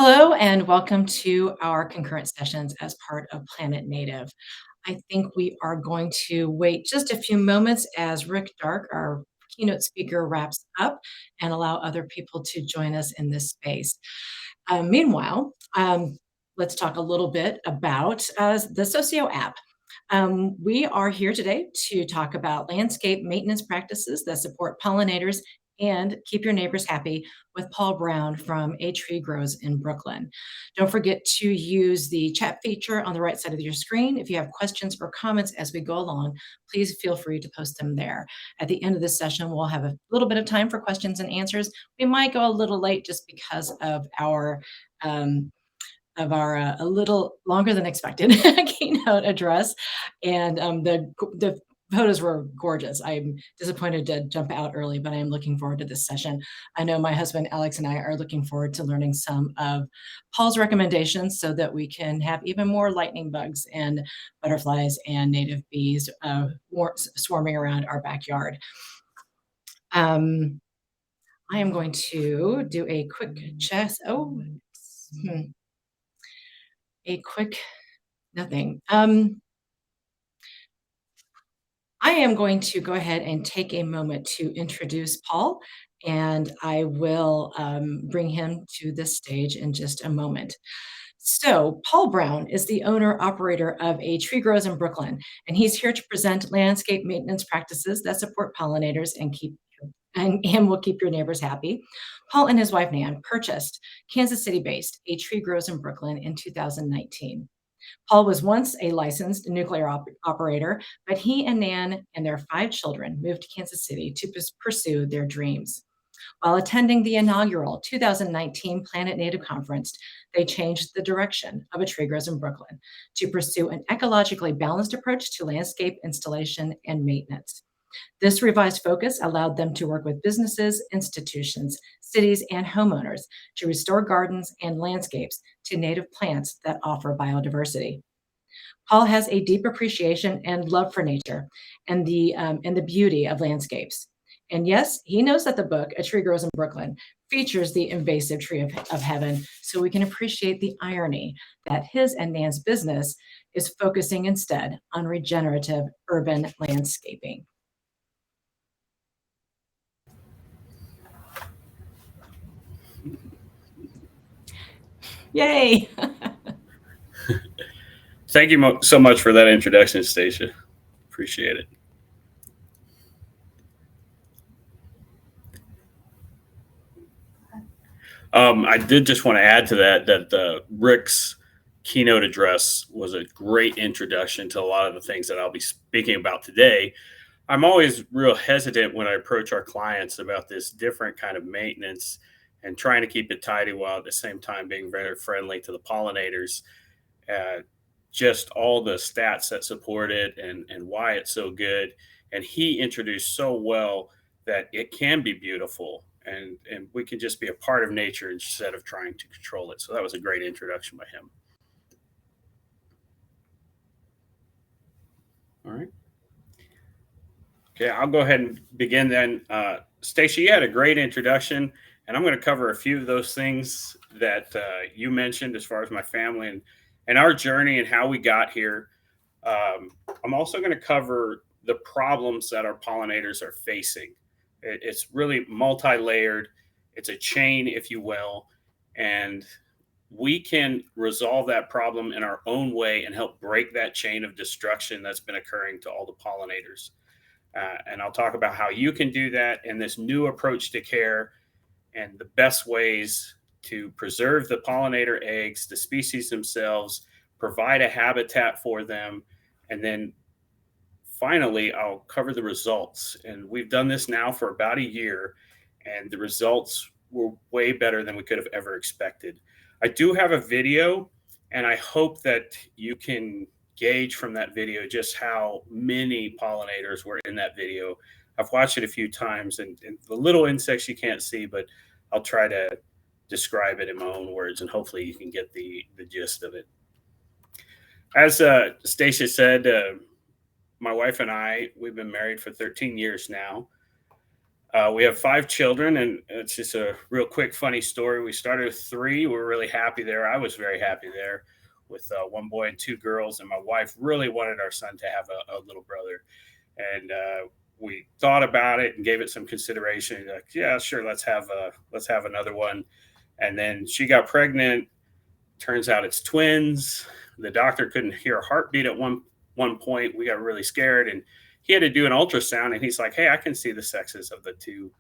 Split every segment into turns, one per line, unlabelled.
Hello and welcome to our concurrent sessions as part of Planet Native. I think we are going to wait just a few moments as Rick Dark, our keynote speaker, wraps up and allow other people to join us in this space. Meanwhile, let's talk a little bit about the Socio app. We are here today to talk about landscape maintenance practices that support pollinators and keep your neighbors happy with Paul Brown from A Tree Grows in Brooklyn. Don't forget to use the chat feature on the right side of your screen. If you have questions or comments as we go along, please feel free to post them there. At the end of this session, we'll have a little bit of time for questions and answers. We might go a little late just because um, of our a little longer than expected keynote address, and the photos were gorgeous. I'm disappointed to jump out early, but I am looking forward to this session. I know my husband Alex and I are looking forward to learning some of Paul's recommendations so that we can have even more lightning bugs and butterflies and native bees swarming around our backyard. I am going to do a quick chess. A quick nothing. I am going to go ahead and take a moment to introduce Paul, and I will bring him to the stage in just a moment. So, Paul Brown is the owner operator of A Tree Grows in Brooklyn, and he's here to present landscape maintenance practices that support pollinators and will keep your neighbors happy. Paul and his wife Nan purchased Kansas City-based A Tree Grows in Brooklyn in 2019. Paul was once a licensed nuclear operator, but he and Nan and their 5 children moved to Kansas City to pursue their dreams. While attending the inaugural 2019 Planet Native Conference, they changed the direction of A Tree Grows in Brooklyn to pursue an ecologically balanced approach to landscape installation and maintenance. This revised focus allowed them to work with businesses, institutions, cities, and homeowners to restore gardens and landscapes to native plants that offer biodiversity. Paul has a deep appreciation and love for nature and the beauty of landscapes. And yes, he knows that the book A Tree Grows in Brooklyn features the invasive tree of heaven, so we can appreciate the irony that his and Nan's business is focusing instead on regenerative urban landscaping. Yay!
Thank you so much for that introduction, Stacia. Appreciate it. I did just want to add to that Rick's keynote address was a great introduction to a lot of the things that I'll be speaking about today. I'm always real hesitant when I approach our clients about this different kind of maintenance and trying to keep it tidy while at the same time being very friendly to the pollinators. Just all the stats that support it and why it's so good. And he introduced so well that it can be beautiful and we can just be a part of nature instead of trying to control it. So that was a great introduction by him. All right. Okay, I'll go ahead and begin then. Stacia, you had a great introduction, and I'm going to cover a few of those things that you mentioned as far as my family and our journey and how we got here. I'm also going to cover the problems that our pollinators are facing. It's really multi-layered. It's a chain, if you will, and we can resolve that problem in our own way and help break that chain of destruction that's been occurring to all the pollinators. And I'll talk about how you can do that and this new approach to care and the best ways to preserve the pollinator eggs, the species themselves, provide a habitat for them, and then finally, I'll cover the results. And we've done this now for about a year, and the results were way better than we could have ever expected. I do have a video, and I hope that you can gauge from that video just how many pollinators were in that video. I've watched it a few times, and the little insects you can't see, but I'll try to describe it in my own words, and hopefully you can get the gist of it. As Stacia said, my wife and I, we've been married for 13 years now. We have 5 children, and it's just a real quick, funny story. We started with three. We were really happy there. I was very happy there with one boy and 2 girls, and my wife really wanted our son to have a little brother. And we thought about it and gave it some consideration. Like, yeah, sure, let's have another one. And then she got pregnant. Turns out it's twins. The doctor couldn't hear a heartbeat at one point. We got really scared, and he had to do an ultrasound. And he's like, "Hey, I can see the sexes of the two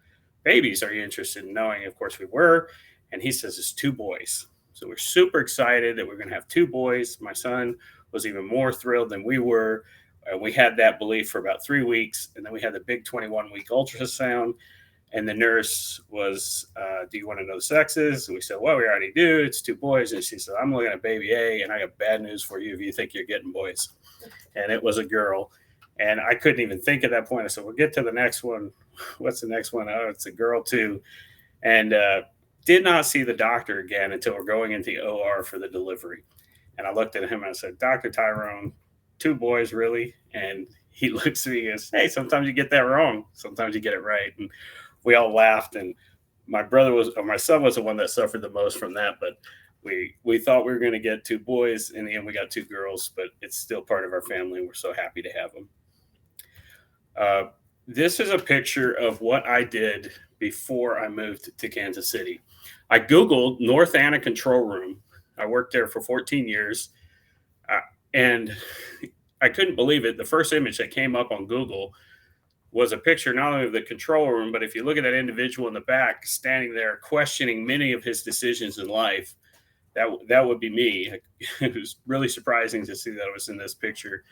babies. Are you interested in knowing?" Of course, we were. And he says it's 2 boys. So we're super excited that we're going to have 2 boys. My son was even more thrilled than we were. We had that belief for about 3 weeks, and then we had the big 21-week ultrasound, and the nurse was, "Do you want to know the sexes?" And we said, "Well, we already do. It's 2 boys." And she said, "I'm looking at baby A, and I got bad news for you if you think you're getting boys." And it was a girl. And I couldn't even think at that point. I said, "We'll get to the next one." What's the next one? Oh, it's a girl too. And did not see the doctor again until we're going into the OR for the delivery. And I looked at him and I said, "Dr. Tyrone, 2 boys, really?" And he looks at me and goes, "Hey, sometimes you get that wrong. Sometimes you get it right." And we all laughed. And my son was the one that suffered the most from that. But we thought we were going to get 2 boys. In the end, we got 2 girls, but it's still part of our family. And we're so happy to have them. Uh, this is a picture of what I did before I moved to Kansas City. I Googled North Anna Control Room. I worked there for 14 years. Uh, and I couldn't believe it. The first image that came up on Google was a picture not only of the control room, but if you look at that individual in the back standing there questioning many of his decisions in life, that would be me. It was really surprising to see that I was in this picture.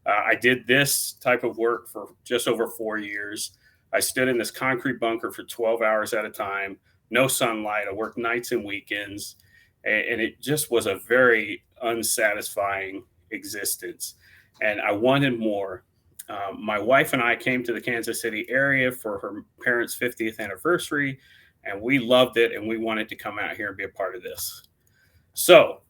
I did this type of work for just over 4 years. I stood in this concrete bunker for 12 hours at a time, no sunlight. I worked nights and weekends, and it just was a very unsatisfying existence. And I wanted more. My wife and I came to the Kansas City area for her parents' 50th anniversary, and we loved it, and we wanted to come out here and be a part of this. So,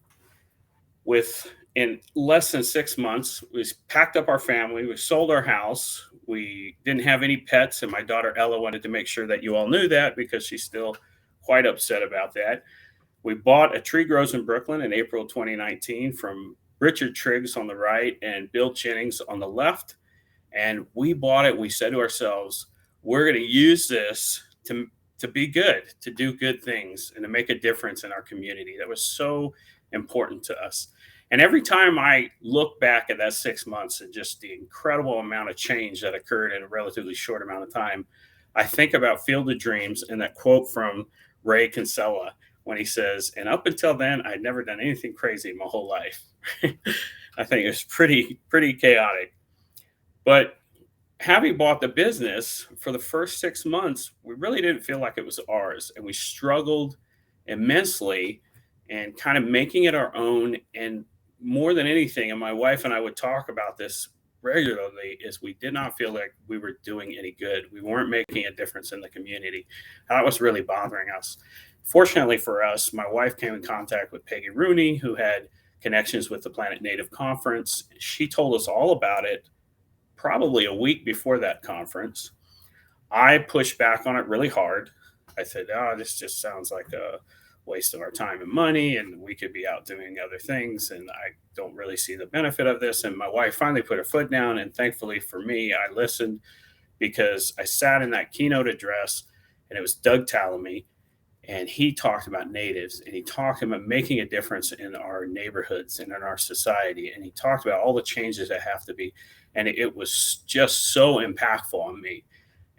with in less than 6 months, we packed up our family, we sold our house, we didn't have any pets, and my daughter Ella wanted to make sure that you all knew that because she's still quite upset about that. We bought a Tree Grows in Brooklyn in April 2019 from Richard Triggs on the right and Bill Jennings on the left. And we bought it. We said to ourselves, we're going to use this to be good, to do good things, and to make a difference in our community. That was so important to us. And every time I look back at that 6 months and just the incredible amount of change that occurred in a relatively short amount of time, I think about Field of Dreams and that quote from Ray Kinsella when he says, "And up until then, I'd never done anything crazy in my whole life." I think it was pretty chaotic. But having bought the business for the first 6 months, we really didn't feel like it was ours. And we struggled immensely and kind of making it our own. And more than anything, and my wife and I would talk about this regularly, is we did not feel like we were doing any good. We weren't making a difference in the community. That was really bothering us. Fortunately for us, my wife came in contact with Peggy Rooney, who had connections with the Planet Native Conference. She told us all about it probably a week before that conference. I pushed back on it really hard. I said, "Oh, this just sounds like a waste of our time and money, and we could be out doing other things, and I don't really see the benefit of this." And my wife finally put her foot down, and thankfully for me, I listened because I sat in that keynote address, and it was Doug Tallamy, and he talked about natives, and he talked about making a difference in our neighborhoods and in our society, and he talked about all the changes that have to be, and it was just so impactful on me.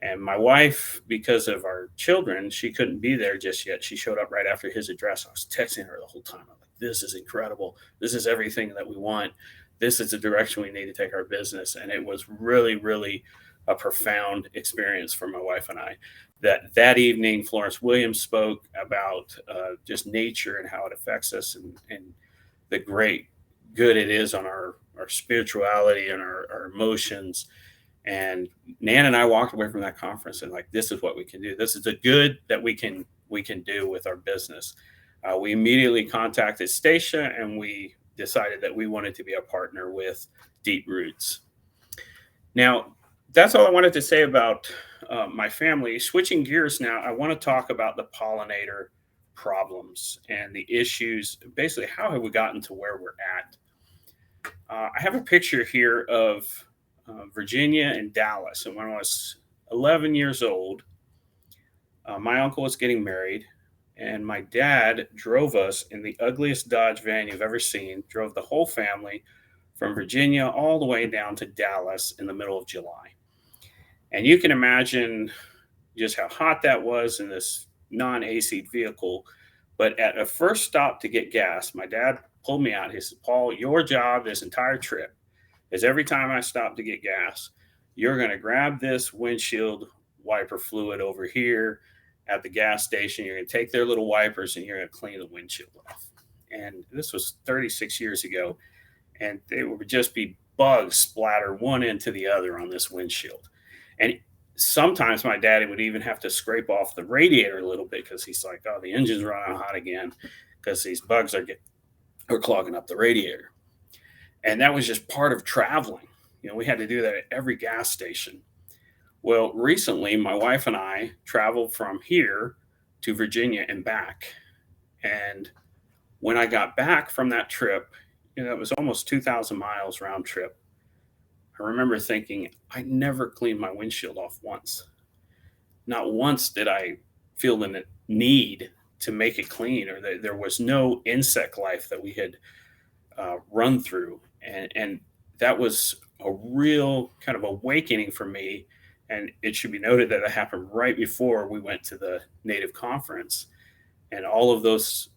And my wife, because of our children, she couldn't be there just yet. She showed up right after his address. I was texting her the whole time. I'm like, "This is incredible. This is everything that we want. This is the direction we need to take our business." And it was really a profound experience for my wife and I. That evening, Florence Williams spoke about just nature and how it affects us, and the great good it is on our spirituality and our emotions. And Nan and I walked away from that conference and like, this is what we can do. This is the good that we can do with our business. We immediately contacted Stacia, and we decided that we wanted to be a partner with Deep Roots. Now, that's all I wanted to say about my family, switching gears now, I want to talk about the pollinator problems and the issues. Basically, how have we gotten to where we're at? I have a picture here of Virginia and Dallas. And when I was 11 years old, my uncle was getting married, and my dad drove us in the ugliest Dodge van you've ever seen, drove the whole family from Virginia all the way down to Dallas in the middle of July. And you can imagine just how hot that was in this non AC vehicle. But at a first stop to get gas, my dad pulled me out. He said, Paul, your job this entire trip is every time I stop to get gas, you're going to grab this windshield wiper fluid over here at the gas station. You're going to take their little wipers and you're going to clean the windshield off. And this was 36 years ago. And they would just be bugs splattered one into the other on this windshield. And sometimes my daddy would even have to scrape off the radiator a little bit because he's like, oh, the engine's running hot again because these bugs are clogging up the radiator. And that was just part of traveling. We had to do that at every gas station. Well, recently, my wife and I traveled from here to Virginia and back. And when I got back from that trip, it was almost 2,000 miles round trip. I remember thinking, I never cleaned my windshield off once. Not once did I feel the need to make it clean, or that there was no insect life that we had run through. And that was a real kind of awakening for me. And it should be noted that it happened right before we went to the Native conference. And all of those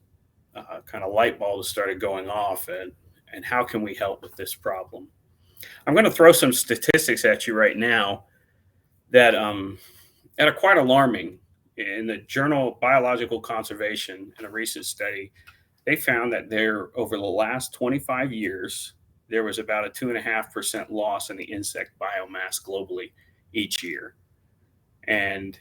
kind of light bulbs started going off. And how can we help with this problem? I'm going to throw some statistics at you right now that are quite alarming. In the journal Biological Conservation, in a recent study, they found that over the last 25 years, there was about a 2.5% loss in the insect biomass globally each year. And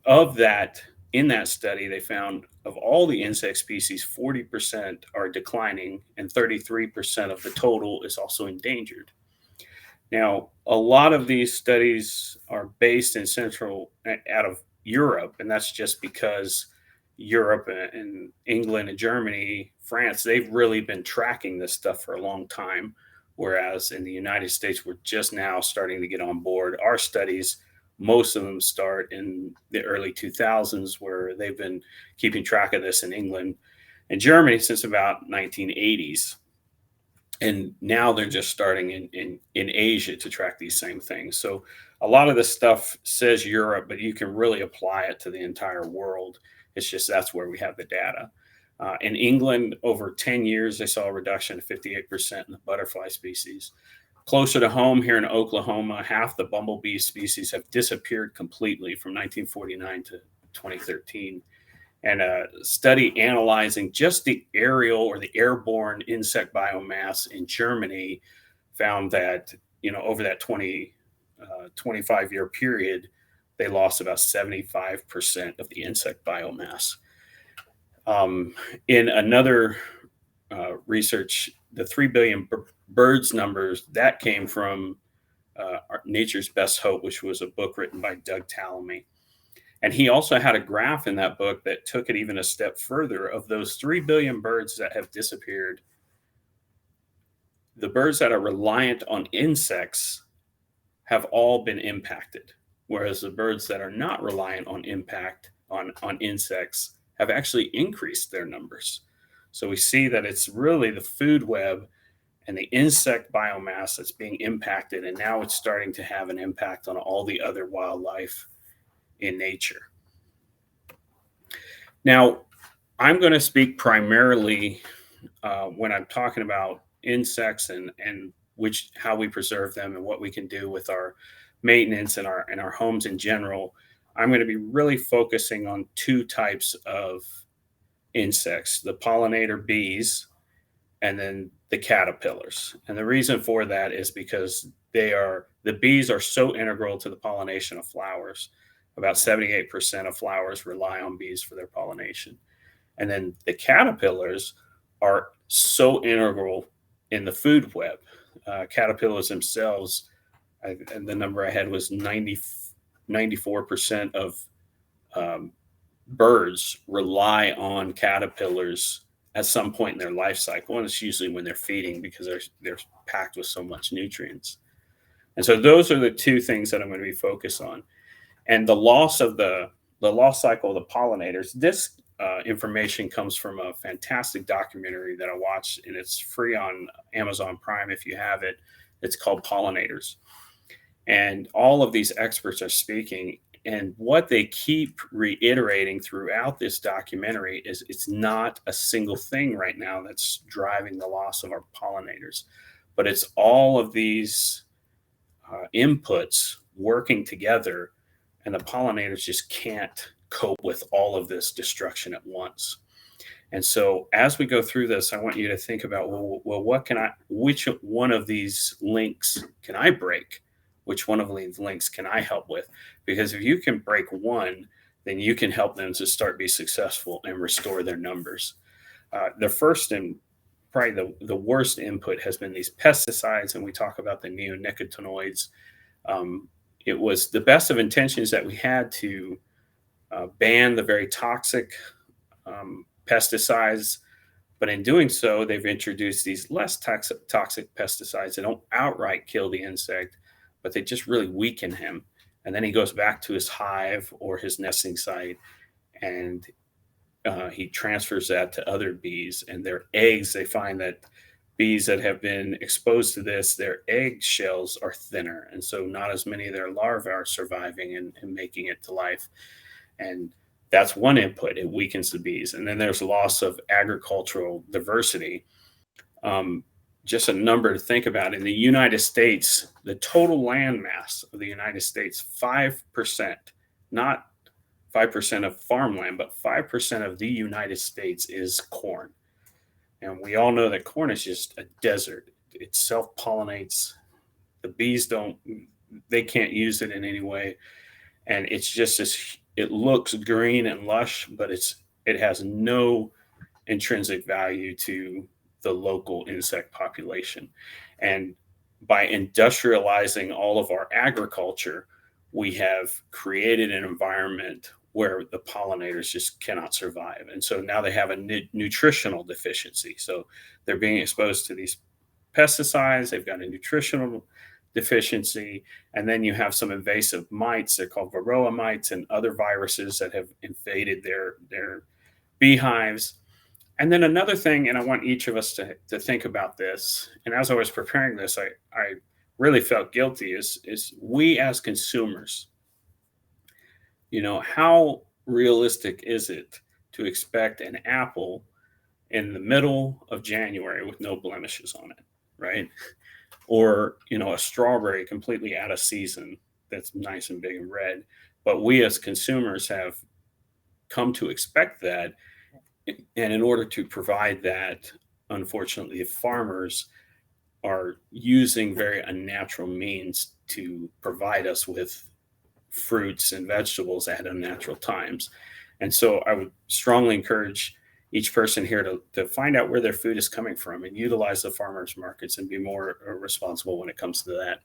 of that, in that study, they found of all the insect species, 40% are declining and 33% of the total is also endangered. Now, a lot of these studies are based in out of Europe, and that's just because Europe and England and Germany, France, they've really been tracking this stuff for a long time. Whereas in the United States, we're just now starting to get on board. Our studies, most of them start in the early 2000s, where they've been keeping track of this in England and Germany since about 1980s. And now they're just starting in Asia to track these same things. So a lot of this stuff says Europe, but you can really apply it to the entire world. It's just that's where we have the data. In England, over 10 years, they saw a reduction of 58% in the butterfly species. Closer to home, here in Oklahoma, half the bumblebee species have disappeared completely from 1949 to 2013. And a study analyzing just the aerial or the airborne insect biomass in Germany found that, over that 25-year period, they lost about 75% of the insect biomass. In another research, the 3 billion birds numbers, that came from Nature's Best Hope, which was a book written by Doug Tallamy. And he also had a graph in that book that took it even a step further. Of those 3 billion birds that have disappeared, the birds that are reliant on insects have all been impacted, whereas the birds that are not reliant on insects have actually increased their numbers. So we see that it's really the food web and the insect biomass that's being impacted, and now it's starting to have an impact on all the other wildlife in nature. Now, I'm going to speak primarily when I'm talking about insects and how we preserve them and what we can do with our maintenance and our homes in general. I'm going to be really focusing on two types of insects: the pollinator bees and then the caterpillars. And the reason for that is because the bees are so integral to the pollination of flowers. About 78% of flowers rely on bees for their pollination. And then the caterpillars are so integral in the food web. Caterpillars themselves, and the number I had was 94% of um, birds rely on caterpillars at some point in their life cycle, and it's usually when they're feeding because they're packed with so much nutrients. And so those are the two things that I'm going to be focused on. And the loss cycle of the pollinators. This information comes from a fantastic documentary that I watched, and it's free on Amazon Prime if you have it. It's called Pollinators, and all of these experts are speaking. And what they keep reiterating throughout this documentary is it's not a single thing right now that's driving the loss of our pollinators, but it's all of these inputs working together, and the pollinators just can't cope with all of this destruction at once. And so, as we go through this, I want you to think about, what can I, which one of these links can I break? Which one of these links can I help with? Because if you can break one, then you can help them to start be successful and restore their numbers. The first and probably the worst input has been these pesticides, and we talk about the neonicotinoids. Um, it was the best of intentions that we had to ban the very toxic pesticides, but in doing so, they've introduced these less toxic pesticides that don't outright kill the insect, but they just really weaken him. And then he goes back to his hive or his nesting site, and he transfers that to other bees and their eggs. They find that bees that have been exposed to this, their egg shells are thinner. And so not as many of their larvae are surviving and making it to life. And that's one input. It weakens the bees. And then there's loss of agricultural diversity. Um, just a number to think about. In the United States, the total land mass of the United States, 5%, not 5% of farmland, but 5% of the United States is corn. And we all know that corn is just a desert. It self pollinates. The bees don't, they can't use it in any way. And it's just this, it looks green and lush, but it has no intrinsic value to the local insect population. And by industrializing all of our agriculture, we have created an environment where the pollinators just cannot survive. And so now they have a nutritional deficiency. So they're being exposed to these pesticides, they've got a nutritional deficiency, and then you have some invasive mites. They're called varroa mites and other viruses that have invaded their beehives. And then another thing, and I want each of us to think about this, and as I was preparing this, I really felt guilty, is we as consumers, how realistic is it to expect an apple in the middle of January with no blemishes on it, right? Or, a strawberry completely out of season that's nice and big and red. But we as consumers have come to expect that. And in order to provide that, unfortunately, farmers are using very unnatural means to provide us with fruits and vegetables at unnatural times. And so I would strongly encourage each person here to find out where their food is coming from and utilize the farmers markets and be more responsible when it comes to that.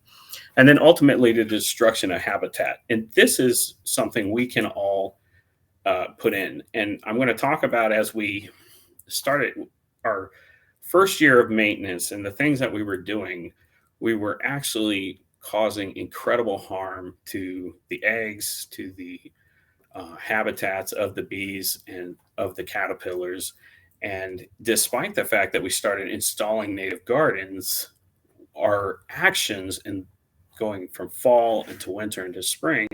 And then ultimately, the destruction of habitat. And this is something we can all put in. And I'm going to talk about as we started our first year of maintenance and the things that we were doing, we were actually causing incredible harm to the eggs, to the habitats of the bees and of the caterpillars. And despite the fact that we started installing native gardens, our actions in going from fall into winter into spring,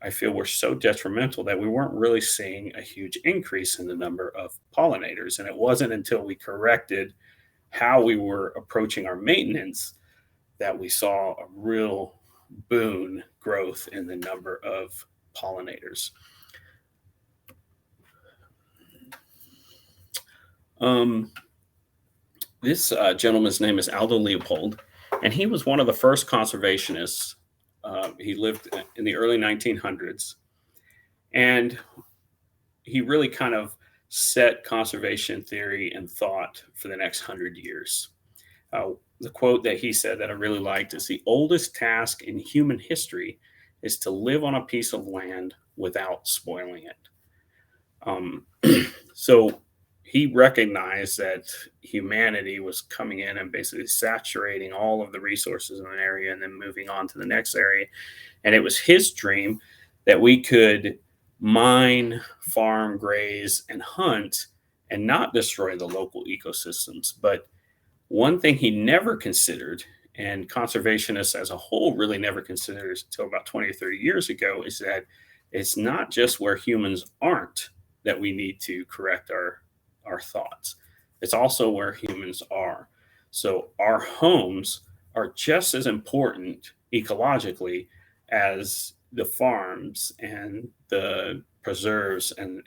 I feel were so detrimental that we weren't really seeing a huge increase in the number of pollinators. And it wasn't until we corrected how we were approaching our maintenance that we saw a real boon growth in the number of pollinators. Um, this gentleman's name is Aldo Leopold, and he was one of the first conservationists. He lived in the early 1900s, and he really kind of set conservation theory and thought for the next 100 years. The quote that he said that I really liked is the oldest task in human history is to live on a piece of land without spoiling it. Um, so he recognized that humanity was coming in and basically saturating all of the resources in an area and then moving on to the next area. And it was his dream that we could mine, farm, graze, and hunt and not destroy the local ecosystems. But one thing he never considered, and conservationists as a whole really never considered until about 20 or 30 years ago, is that it's not just where humans aren't that we need to correct our thoughts. It's also where humans are. So our homes are just as important ecologically as the farms and the preserves and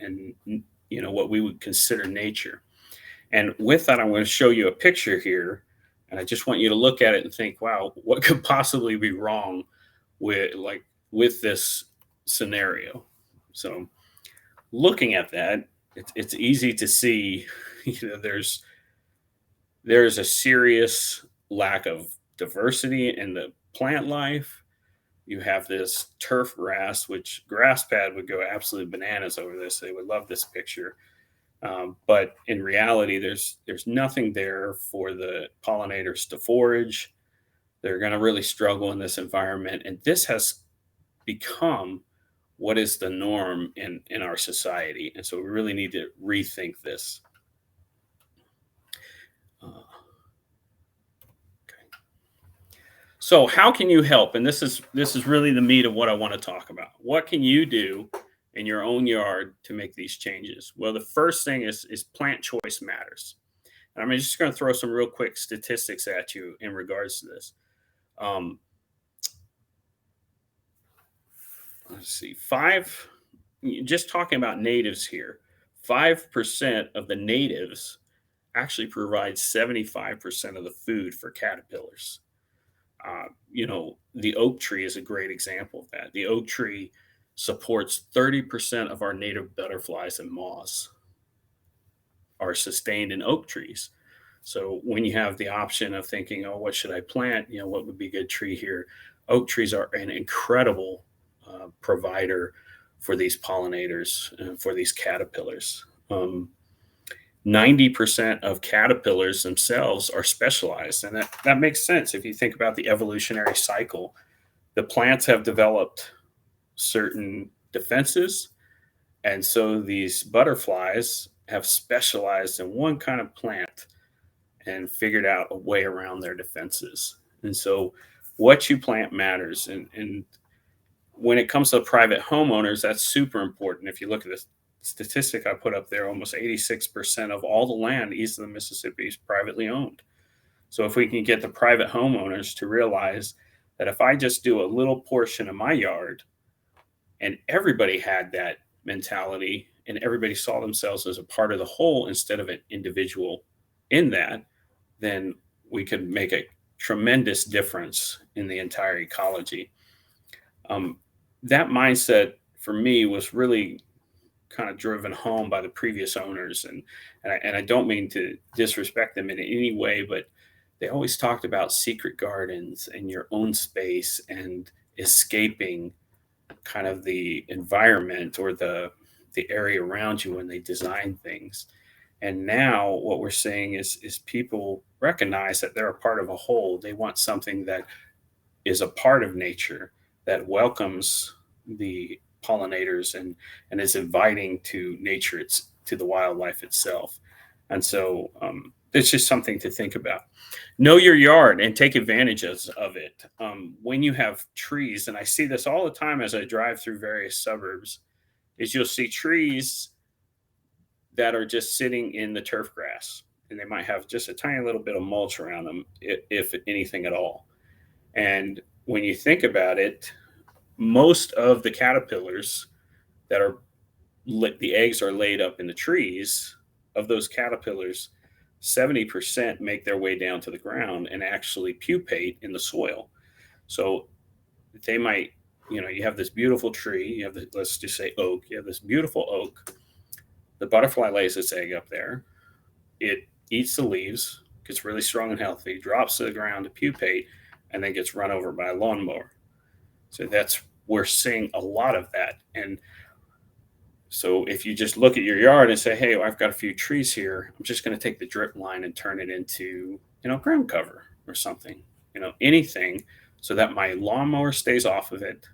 what we would consider nature. And with that, I'm going to show you a picture here. And I just want you to look at it and think, wow, what could possibly be wrong with this scenario? So looking at that, it's easy to see, there's a serious lack of diversity in the plant life. You have this turf grass, which grass pad would go absolutely bananas over this. They would love this picture. But in reality, there's nothing there for the pollinators to forage. They're going to really struggle in this environment, and this has become what is the norm in our society. And so we really need to rethink this. Uh, so how can you help? And this is really the meat of what I want to talk about. What can you do in your own yard to make these changes? Well, the first thing is plant choice matters. And I'm just going to throw some real quick statistics at you in regards to this. Um, let's see, just talking about natives here, 5% of the natives actually provide 75% of the food for caterpillars. The oak tree is a great example of that. The oak tree supports 30% of our native butterflies and moths are sustained in oak trees. So when you have the option of thinking, oh, what should I plant? What would be a good tree here? Oak trees are an incredible provider for these pollinators and for these caterpillars. 90% of caterpillars themselves are specialized. And that makes sense if you think about the evolutionary cycle. The plants have developed certain defenses. And so these butterflies have specialized in one kind of plant and figured out a way around their defenses. And so what you plant matters. And when it comes to private homeowners, that's super important. If you look at this statistic I put up there, almost 86% of all the land east of the Mississippi is privately owned. So if we can get the private homeowners to realize that if I just do a little portion of my yard and everybody had that mentality and everybody saw themselves as a part of the whole instead of an individual in that, then we could make a tremendous difference in the entire ecology. That mindset for me was really kind of driven home by the previous owners, and I don't mean to disrespect them in any way, but they always talked about secret gardens and your own space and escaping kind of the environment or the area around you when they design things. And now what we're seeing is people recognize that they're a part of a whole. They want something that is a part of nature that welcomes the pollinators and is inviting to nature, to the wildlife itself. And so it's just something to think about. Know your yard and take advantage of it. When you have trees, and I see this all the time as I drive through various suburbs, is you'll see trees that are just sitting in the turf grass, and they might have just a tiny little bit of mulch around them, if anything at all. And when you think about it, most of the caterpillars that are the eggs are laid up in the trees. Of those caterpillars, 70% make their way down to the ground and actually pupate in the soil. So they might, you have this beautiful tree, you have let's just say oak, you have this beautiful oak. The butterfly lays its egg up there. It eats the leaves, gets really strong and healthy, drops to the ground to pupate, and then gets run over by a lawnmower. So that's we're seeing a lot of that. And so if you just look at your yard and say, hey, well, I've got a few trees here, I'm just going to take the drip line and turn it into, ground cover or something, anything, so that my lawnmower stays off of it,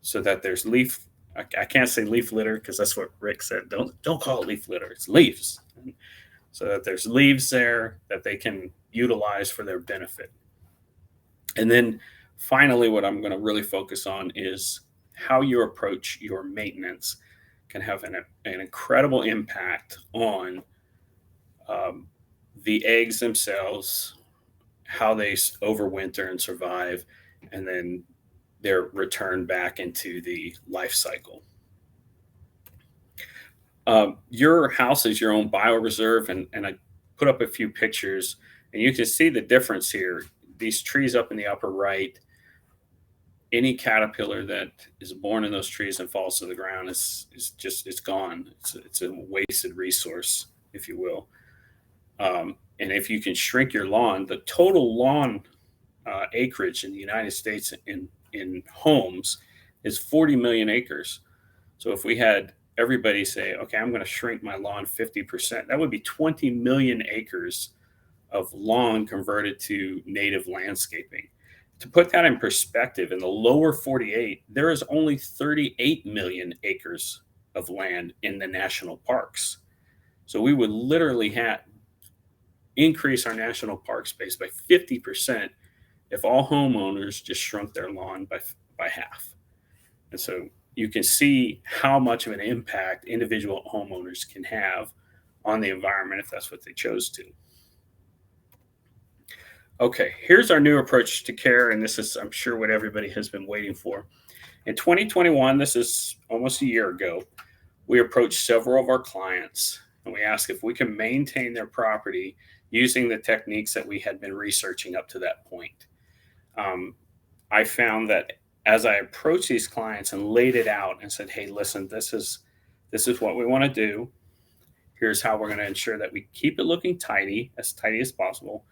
so that there's leaf. I can't say leaf litter because that's what Rick said. Don't call it leaf litter. It's leaves. So that there's leaves there that they can utilize for their benefit. And then finally, what I'm going to really focus on is how you approach your maintenance can have an incredible impact on um, the eggs themselves, how they overwinter and survive, and then their return back into the life cycle. Your house is your own bioreserve, and I put up a few pictures, and you can see the difference here. These trees up in the upper right, any caterpillar that is born in those trees and falls to the ground is just it's gone. It's a wasted resource, if you will. And if you can shrink your lawn, the total lawn acreage in the United States in homes is 40 million acres. So if we had everybody say, okay, I'm going to shrink my lawn 50%, that would be 20 million acres of lawn converted to native landscaping. To put that in perspective, in the lower 48, there is only 38 million acres of land in the national parks. So we would literally have increase our national park space by 50% if all homeowners just shrunk their lawn by half. And so you can see how much of an impact individual homeowners can have on the environment if that's what they chose to. Okay, here's our new approach to care, and this is, I'm sure, what everybody has been waiting for. In 2021, this is almost a year ago, we approached several of our clients and we asked if we can maintain their property using the techniques that we had been researching up to that point. Um, I found that as I approached these clients and laid it out and said, "Hey, listen, this is what we want to do. Here's how we're going to ensure that we keep it looking tidy as possible.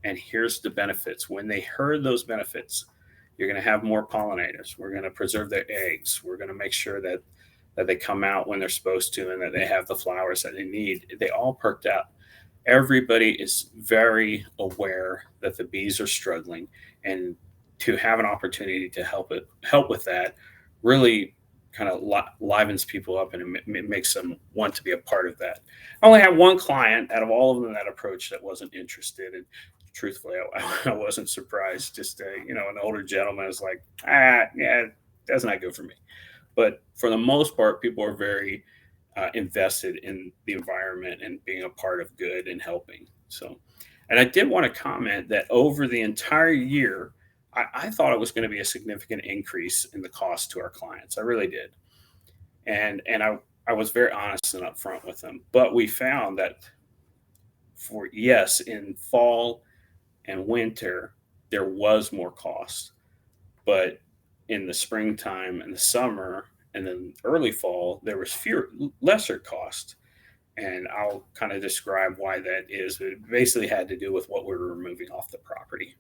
And here's the benefits." When they heard those benefits, you're going to have more pollinators. We're going to preserve their eggs. We're going to make sure that they come out when they're supposed to and that they have the flowers that they need. They all perked out. Everybody is very aware that the bees are struggling, and to have an opportunity to help with that really kind of livens people up, and it makes them want to be a part of that. I only had one client out of all of them that approach that wasn't interested, and truthfully, I wasn't surprised. Just an older gentleman is like, yeah, that's not good for me. But for the most part, people are very invested in the environment and being a part of good and helping. So, and I did want to comment that over the entire year, I thought it was going to be a significant increase in the cost to our clients. I really did, and I was very honest and upfront with them. But we found that for yes, in fall and winter, there was more cost, but in the springtime and the summer and then early fall, there was lesser cost. And I'll kind of describe why that is. But it basically had to do with what we were removing off the property.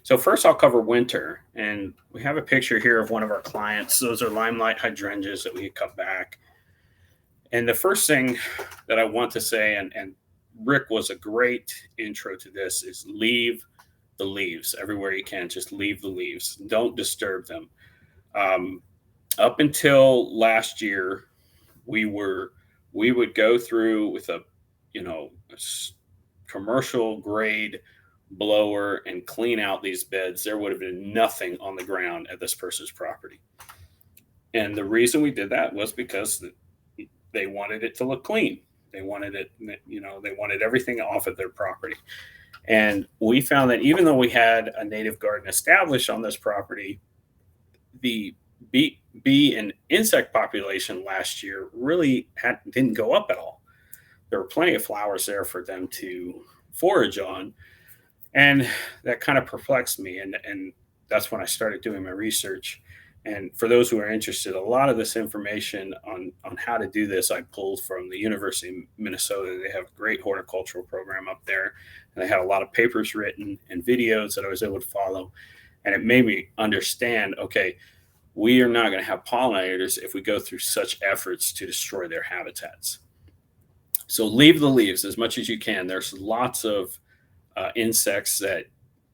So first I'll cover winter. And we have a picture here of one of our clients. Those are limelight hydrangeas that we had cut back. And the first thing that I want to say, and Rick was a great intro to this, is leave the leaves everywhere you can. Just leave the leaves. Don't disturb them. Up until last year, we would go through with a commercial grade blower and clean out these beds. There would have been nothing on the ground at this person's property. And the reason we did that was because they wanted it to look clean. They wanted it, they wanted everything off of their property. And we found that even though we had a native garden established on this property, the bee and insect population last year really didn't go up at all. There were plenty of flowers there for them to forage on. And that kind of perplexed me. And that's when I started doing my research. And for those who are interested, a lot of this information on how to do this, I pulled from the University of Minnesota. They have a great horticultural program up there. And they had a lot of papers written and videos that I was able to follow. And it made me understand, okay, we are not going to have pollinators if we go through such efforts to destroy their habitats. So leave the leaves as much as you can. There's lots of insects that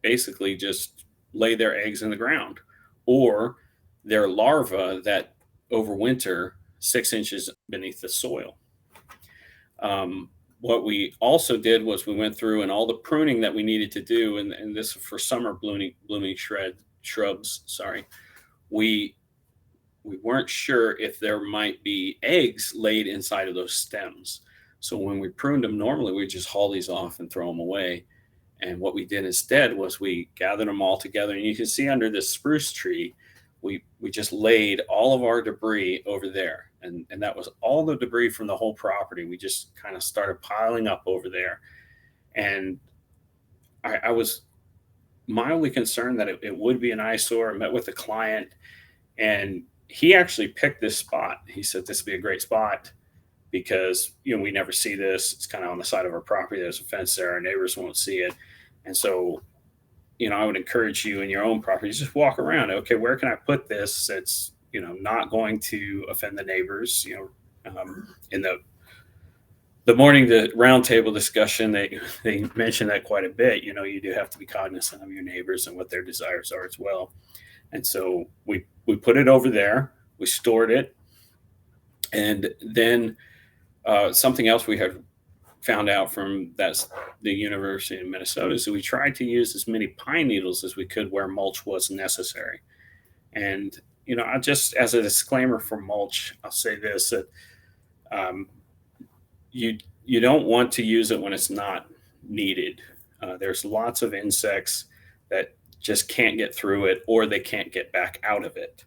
basically just lay their eggs in the ground, or their larvae that overwinter 6 inches beneath the soil. What we also did was we went through and all the pruning that we needed to do, and this for summer blooming shrubs. Sorry, we we weren't sure if there might be eggs laid inside of those stems. So when we pruned them, normally we just haul these off and throw them away. And what we did instead was we gathered them all together. And you can see under this spruce tree, we just laid all of our debris over there. And that was all the debris from the whole property. We just kind of started piling up over there. And I was mildly concerned that it would be an eyesore. I met with the client, and he actually picked this spot. He said this would be a great spot because we never see this. It's kind of on the side of our property. There's a fence there. Our neighbors won't see it, and so I would encourage you in your own property just walk around. Okay, where can I put this that's not going to offend the neighbors? In the morning the roundtable discussion, they mentioned that quite a bit. You do have to be cognizant of your neighbors and what their desires are as well. And so we put it over there. We stored it, and then something else we had found out from that's the University of Minnesota is that we tried to use as many pine needles as we could where mulch was necessary. And I just as a disclaimer for mulch, I'll say this that um, you don't want to use it when it's not needed. There's lots of insects that just can't get through it, or they can't get back out of it.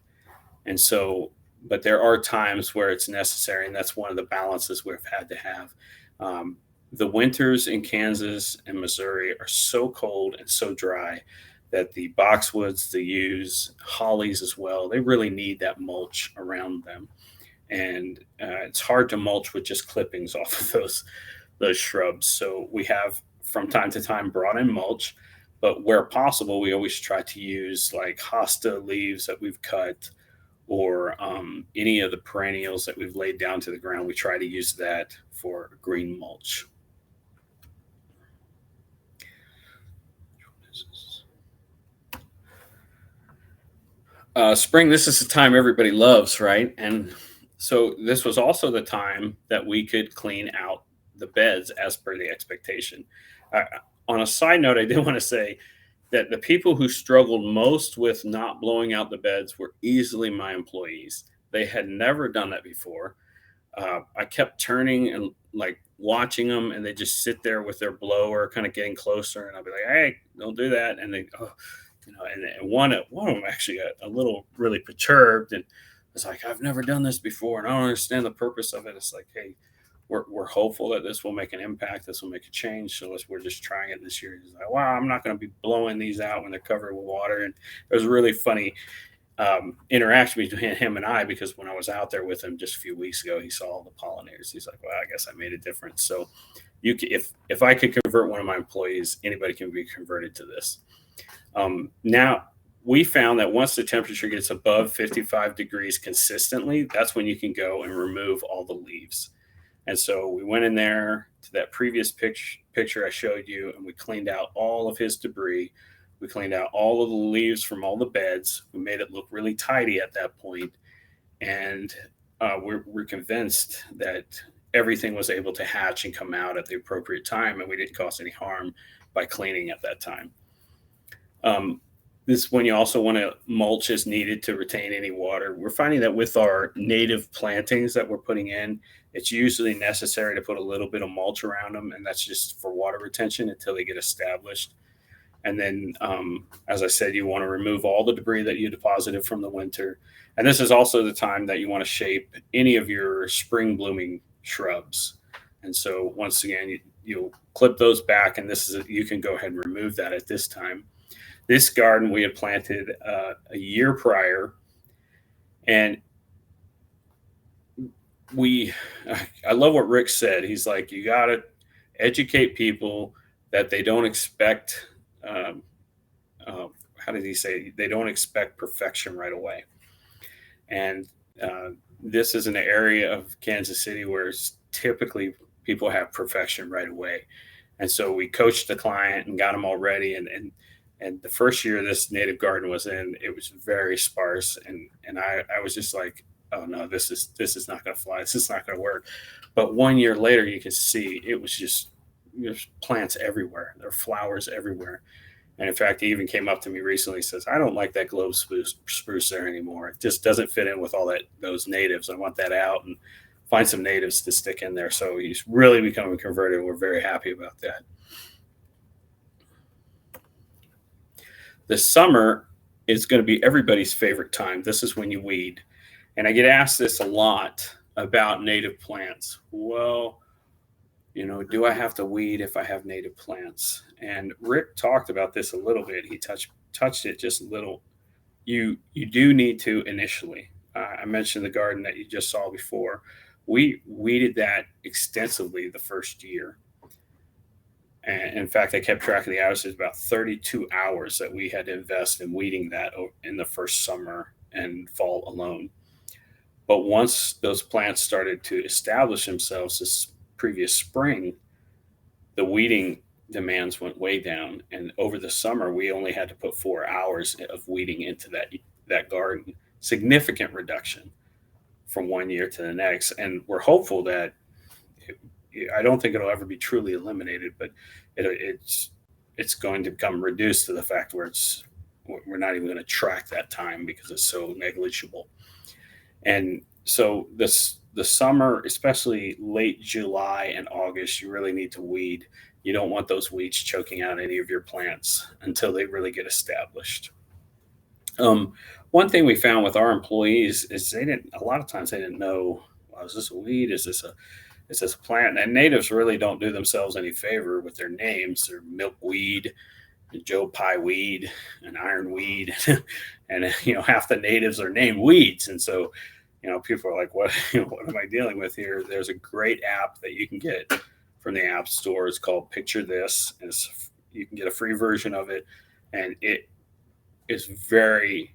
And so, but there are times where it's necessary, and that's one of the balances we've had to have. Um, the winters in Kansas and Missouri are so cold and so dry that the boxwoods, the yews, hollies as well, they really need that mulch around them. And it's hard to mulch with just clippings off of those shrubs. So we have from time to time brought in mulch, but where possible, we always try to use like hosta leaves that we've cut, or any of the perennials that we've laid down to the ground. We try to use that for green mulch. Spring, this is the time everybody loves, right? And so this was also the time that we could clean out the beds as per the expectation. Uh, on a side note, I did want to say that the people who struggled most with not blowing out the beds were easily my employees. They had never done that before. I kept turning and like watching them, and they just sit there with their blower, kind of getting closer, and I'll be like, "Hey, don't do that!" And they, oh, and one of them actually got a little really perturbed, and was like, "I've never done this before, and I don't understand the purpose of it." It's like, hey, we're hopeful that this will make an impact. This will make a change. So we're just trying it this year. He's like, wow, I'm not going to be blowing these out when they're covered with water. And it was a really funny interaction between him and I, because when I was out there with him just a few weeks ago, he saw all the pollinators. He's like, well, I guess I made a difference. So if I could convert one of my employees, anybody can be converted to this. Now, we found that once the temperature gets above 55 degrees consistently, that's when you can go and remove all the leaves. And so we went in there to that previous picture I showed you, and we cleaned out all of his debris. We cleaned out all of the leaves from all the beds. We made it look really tidy at that point. And we're convinced that everything was able to hatch and come out at the appropriate time, and we didn't cause any harm by cleaning at that time. This is when you also want to mulch as needed to retain any water. We're finding that with our native plantings that we're putting in, it's usually necessary to put a little bit of mulch around them, and that's just for water retention until they get established. And then, as I said, you want to remove all the debris that you deposited from the winter. And this is also the time that you want to shape any of your spring blooming shrubs. And so, once again, you'll clip those back, and you can go ahead and remove that at this time. This garden we had planted a year prior, and I love what Rick said. He's like, you got to educate people that they don't expect how did he say, they don't expect perfection right away. And uh, this is an area of Kansas City where typically people have perfection right away. And so we coached the client and got them all ready. And the first year this native garden was in, it was very sparse. And I was just like, oh no, this is not going to fly. This is not going to work. But 1 year later, you can see it was just there's plants everywhere. There are flowers everywhere. And in fact, he even came up to me recently and says, I don't like that globe spruce there anymore. It just doesn't fit in with all that those natives. I want that out and find some natives to stick in there. So he's really becoming converted. And we're very happy about that. The summer is going to be everybody's favorite time. This is when you weed. And I get asked this a lot about native plants. Well, do I have to weed if I have native plants? And Rick talked about this a little bit. He touched it just a little. You do need to initially. I mentioned the garden that you just saw before. We weeded that extensively the first year. And in fact, I kept track of the hours. There's about 32 hours that we had to invest in weeding that in the first summer and fall alone. But once those plants started to establish themselves this previous spring, the weeding demands went way down. And over the summer, we only had to put 4 hours of weeding into that garden. Significant reduction from 1 year to the next. And we're hopeful that I don't think it'll ever be truly eliminated, but it's going to become reduced to the fact where we're not even going to track that time because it's so negligible. And so the summer, especially late July and August, you really need to weed. You don't want those weeds choking out any of your plants until they really get established. Um, One thing we found with our employees is a lot of times they didn't know, well, is this a weed? Is this a plant? And natives really don't do themselves any favor with their names. They're milkweed, Joe Pye weed, and ironweed, and half the natives are named weeds. And so people are like, what what am I dealing with here? There's a great app that you can get from the app store. It's called Picture This, and you can get a free version of it, and it is very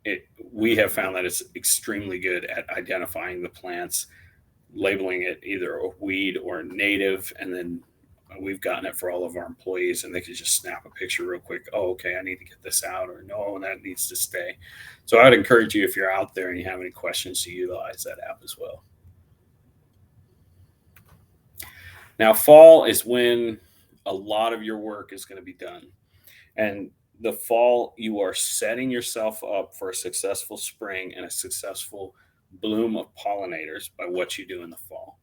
it we have found that it's extremely good at identifying the plants, labeling it either a weed or a native, and then we've gotten it for all of our employees, and they can just snap a picture real quick. Oh, okay, I need to get this out, or no, that needs to stay. So I would encourage you, if you're out there and you have any questions, to utilize that app as well. Now, fall is when a lot of your work is going to be done. And the fall, you are setting yourself up for a successful spring and a successful bloom of pollinators by what you do in the fall.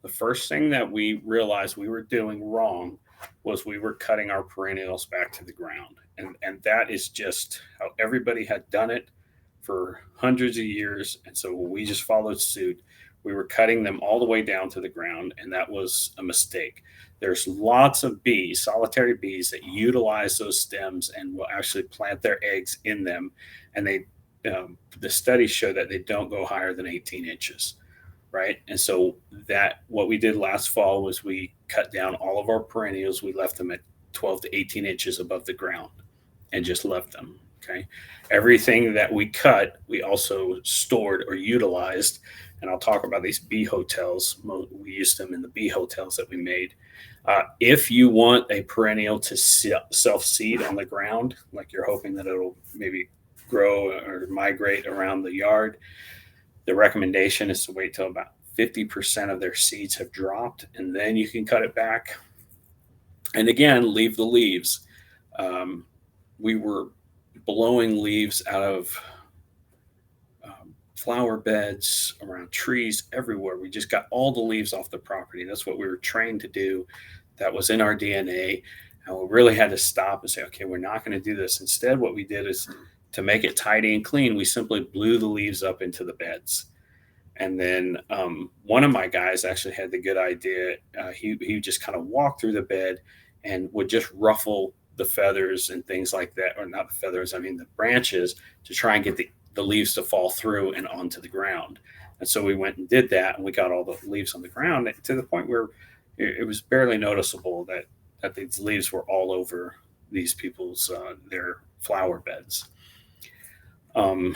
The first thing that we realized we were doing wrong was we were cutting our perennials back to the ground. And that is just how everybody had done it for hundreds of years. And so we just followed suit. We were cutting them all the way down to the ground, and that was a mistake. There's lots of bees, solitary bees, that utilize those stems and will actually plant their eggs in them. And the studies show that they don't go higher than 18 inches, right? And so that what we did last fall was we cut down all of our perennials. We left them at 12 to 18 inches above the ground and just left them. Okay. Everything that we cut, we also stored or utilized. And I'll talk about these bee hotels. We used them in the bee hotels that we made. If you want a perennial to self seed on the ground, like you're hoping that it'll maybe grow or migrate around the yard, the recommendation is to wait till about 50% of their seeds have dropped, and then you can cut it back. And again, leave the leaves. We were blowing leaves out of flower beds, around trees, everywhere. We just got all the leaves off the property. That's what we were trained to do. That was in our DNA. And we really had to stop and say, okay, we're not going to do this. Instead, what we did is, to make it tidy and clean, we simply blew the leaves up into the beds. And then one of my guys actually had the good idea. He just kind of walked through the bed and would just ruffle the feathers and things like that, or not the feathers, I mean the branches, to try and get the leaves to fall through and onto the ground. And so we went and did that, and we got all the leaves on the ground to the point where it was barely noticeable that these leaves were all over these people's their flower beds. Um,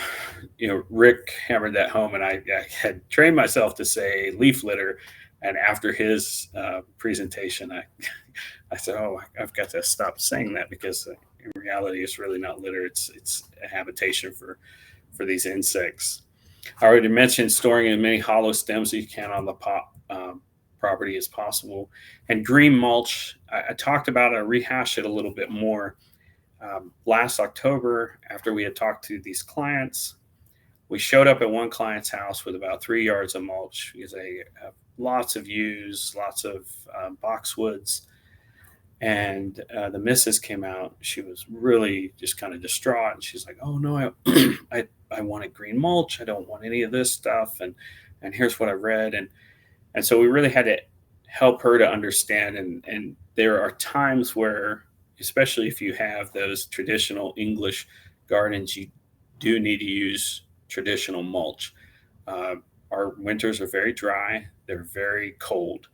Rick hammered that home, and I had trained myself to say leaf litter. And after his presentation, I said, "Oh, I've got to stop saying that because in reality, it's really not litter. It's a habitation for these insects." I already mentioned storing as many hollow stems as you can on the property as possible, and green mulch. I talked about it. I rehashed it a little bit more last October after we had talked to these clients. We showed up at one client's house with about 3 yards of mulch because they have lots of yews, lots of boxwoods. And the missus came out. She was really just kind of distraught. And she's like, "Oh no, I wanted green mulch. I don't want any of this stuff." And here's what I read. And so we really had to help her to understand. And there are times where, especially if you have those traditional English gardens, you do need to use traditional mulch. Uh, our winters are very dry, they're very cold.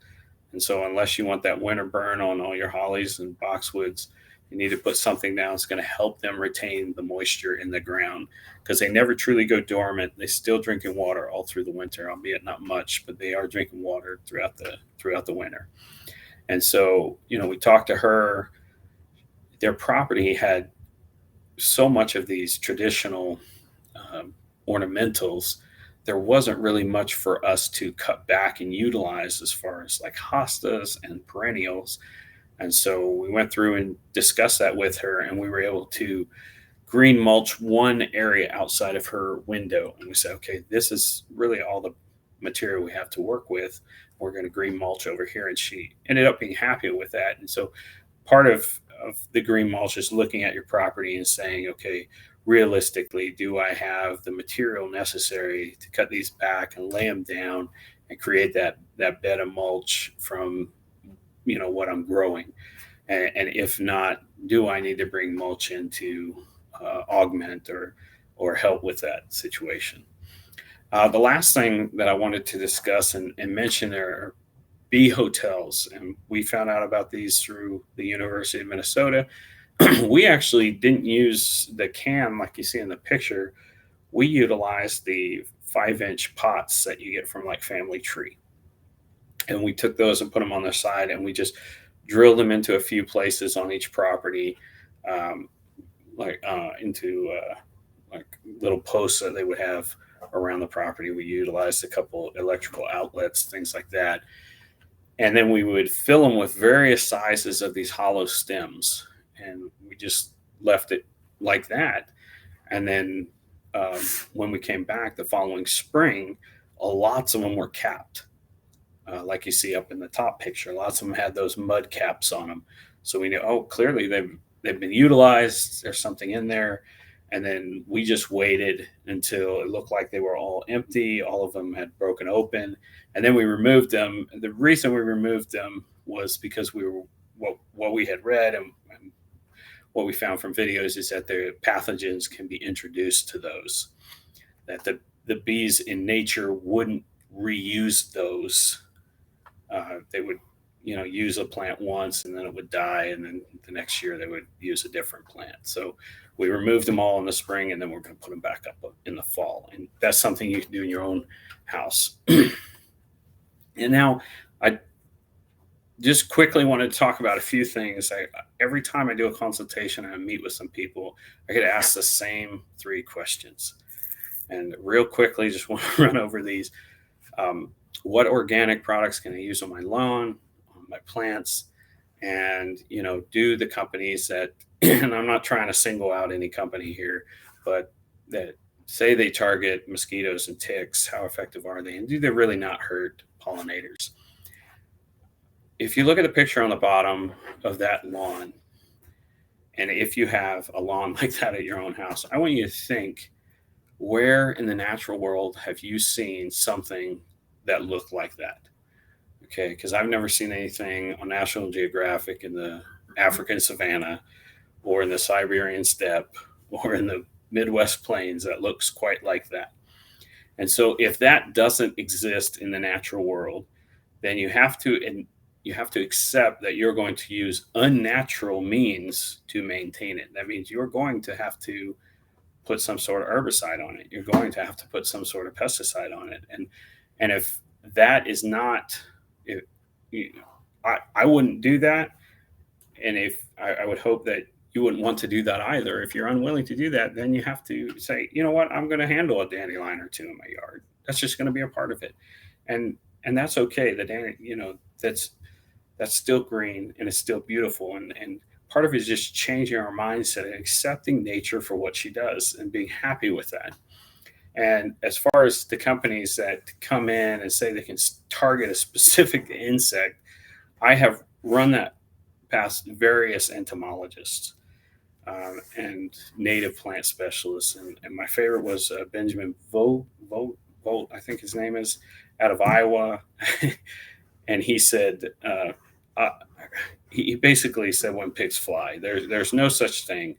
And so, unless you want that winter burn on all your hollies and boxwoods, you need to put something down that's going to help them retain the moisture in the ground because they never truly go dormant. They still drinking water all through the winter, albeit not much, but they are drinking water throughout the winter. And so, we talked to her. Their property had so much of these traditional um, ornamentals. There wasn't really much for us to cut back and utilize as far as like hostas and perennials. And so we went through and discussed that with her, and we were able to green mulch one area outside of her window. And we said, okay, this is really all the material we have to work with. We're going to green mulch over here. And she ended up being happy with that. And so part of the green mulch is looking at your property and saying, okay, realistically, do I have the material necessary to cut these back and lay them down and create that bed of mulch from what I'm growing? And if not, do I need to bring mulch in to augment or help with that situation? The last thing that I wanted to discuss and mention are bee hotels, and we found out about these through the University of Minnesota. We actually didn't use the can like you see in the picture. We utilized the 5-inch pots that you get from like Family Tree, and we took those and put them on their side, and we just drilled them into a few places on each property, um, like into like little posts that they would have around the property. We utilized a couple electrical outlets, things like that, and then we would fill them with various sizes of these hollow stems, and we just left it like that. And then um, when we came back the following spring, lots of them were capped, like you see up in the top picture. Lots of them had those mud caps on them, so we knew, oh, clearly they've been utilized. There's something in there. And then we just waited until it looked like they were all empty. All of them had broken open, and then we removed them. The reason we removed them was because we were what we had read and what we found from videos is that the pathogens can be introduced to those. That the bees in nature wouldn't reuse those. They would use a plant once and then it would die, and then the next year they would use a different plant. So we removed them all in the spring, and then we're going to put them back up in the fall, and that's something you can do in your own house. And now I just quickly wanted to talk about a few things. Every time I do a consultation and I meet with some people, I get asked the same 3 questions, and real quickly just want to run over these. What organic products can I use on my lawn, on my plants? And do the companies that and I'm not trying to single out any company here, but that say they target mosquitoes and ticks, how effective are they, and do they really not hurt pollinators? If you look at the picture on the bottom of that lawn, and if you have a lawn like that at your own house, I want you to think, where in the natural world have you seen something that looked like that? Okay, because I've never seen anything on National Geographic in the African savannah or in the Siberian steppe or in the Midwest plains that looks quite like that. And so if that doesn't exist in the natural world, then you have to you have to accept that you're going to use unnatural means to maintain it. That means you're going to have to put some sort of herbicide on it. You're going to have to put some sort of pesticide on it. And if that is not, if, you, I wouldn't do that. And if I would hope that you wouldn't want to do that either. If you're unwilling to do that, then you have to say, you know what, I'm going to handle a dandelion or two in my yard. That's just going to be a part of it, and that's okay. The that's still green and it's still beautiful, and part of it is just changing our mindset and accepting nature for what she does and being happy with that. And as far as the companies that come in and say they can target a specific insect, I have run that past various entomologists and native plant specialists. And my favorite was Benjamin Volt, I think his name is, out of Iowa. And he said, uh, he basically said, when pigs fly, there's no such thing.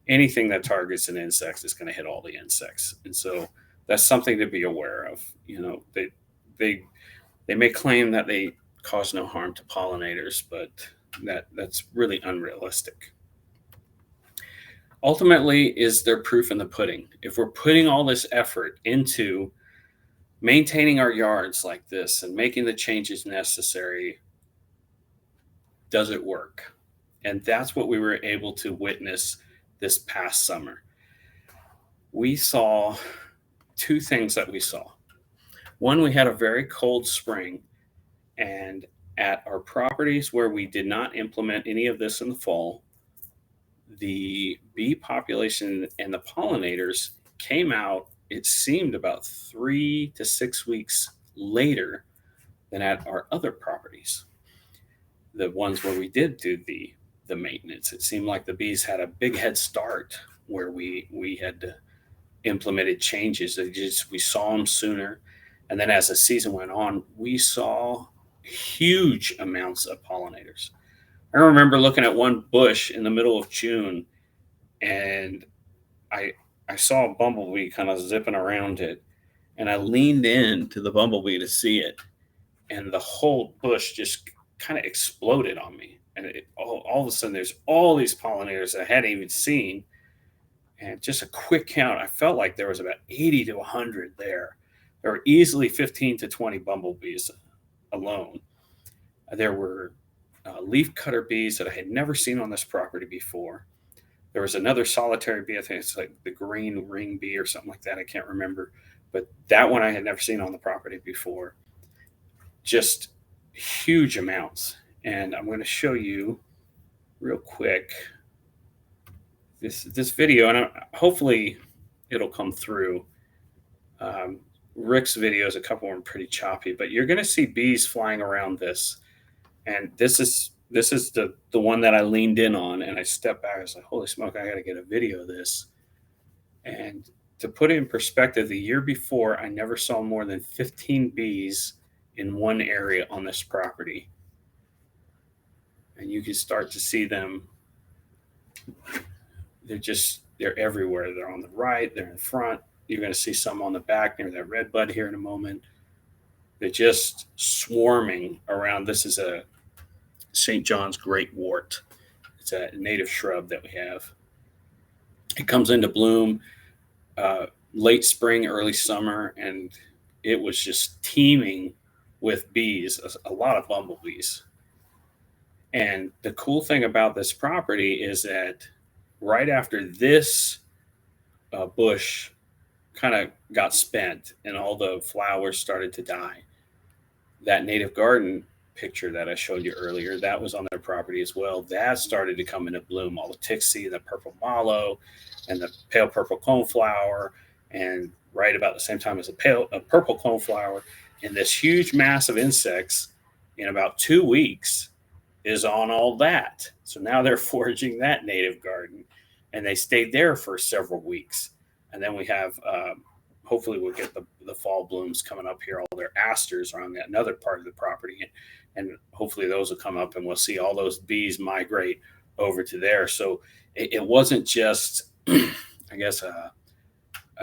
Anything that targets an insect is going to hit all the insects. And so that's something to be aware of. They they may claim that they cause no harm to pollinators, but that's really unrealistic. Ultimately, is there proof in the pudding? If we're putting all this effort into maintaining our yards like this and making the changes necessary, does it work? And that's what we were able to witness this past summer. We saw two things that we saw. One, we had a very cold spring, and at our properties where we did not implement any of this in the fall, the bee population and the pollinators came out, it seemed, about 3 to 6 weeks later than at our other properties, the ones where we did do the maintenance. It seemed like the bees had a big head start where we had implemented changes. We saw them sooner, and then as the season went on, we saw huge amounts of pollinators. I remember looking at one bush in the middle of June, and I I saw a bumblebee kind of zipping around it, and I leaned in to the bumblebee to see it, and the whole bush just kind of exploded on me. And all of a sudden, there's all these pollinators that I hadn't even seen, and just a quick count, I felt like there was about 80 to 100 there. There were easily 15 to 20 bumblebees alone. There were leaf cutter bees that I had never seen on this property before. There was another solitary bee. I think it's like the green ring bee or something like that. I can't remember. But that one I had never seen on the property before. Just huge amounts. And I'm going to show you real quick this video, and hopefully it'll come through. Rick's videos, a couple of them pretty choppy, but you're going to see bees flying around this. And this is the one that I leaned in on, and I stepped back. I was like, holy smoke, I got to get a video of this. And to put it in perspective, the year before, I never saw more than 15 bees in one area on this property. And you can start to see them. They're everywhere. They're on the right, they're in front. You're going to see some on the back near that red bud here in a moment. They're just swarming around. This is a St. John's great wart. It's a native shrub that we have. It comes into bloom late spring, early summer, and it was just teeming with bees, a lot of bumblebees. And the cool thing about this property is that right after this bush kind of got spent and all the flowers started to die, that native garden picture that I showed you earlier, that was on their property as well. That started to come into bloom. All the tixie, the purple mallow, and the pale purple coneflower, and right about the same time as a purple coneflower, and this huge mass of insects in about 2 weeks is on all that. So now they're foraging that native garden, and they stayed there for several weeks. And then we have, hopefully, we'll get the fall blooms coming up here. All their asters are on that another part of the property, and hopefully those will come up, and we'll see all those bees migrate over to there. So it wasn't just, I guess,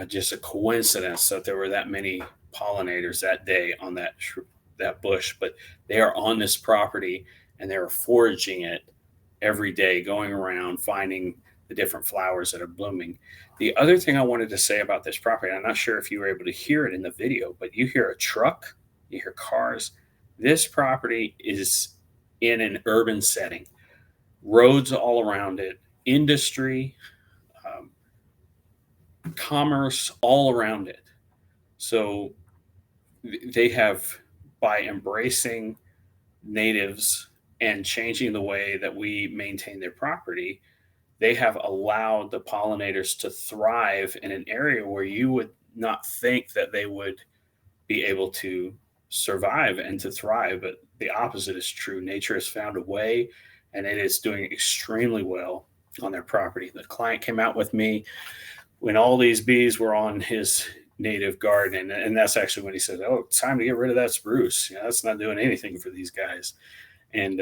just a coincidence that there were that many pollinators that day on that that bush, but they are on this property and they're foraging it every day, going around finding the different flowers that are blooming. The other thing I wanted to say about this property, I'm not sure if you were able to hear it in the video, but you hear a truck, you hear cars. This property is in an urban setting, roads all around it, industry, um, commerce all around it. So they have, by embracing natives and changing the way that we maintain their property, they have allowed the pollinators to thrive in an area where you would not think that they would be able to survive and to thrive. But the opposite is true. Nature has found a way, and it is doing extremely well on their property. The client came out with me when all these bees were on his native garden, and that's actually when he said, "Oh, it's time to get rid of that spruce. That's not doing anything for these guys." And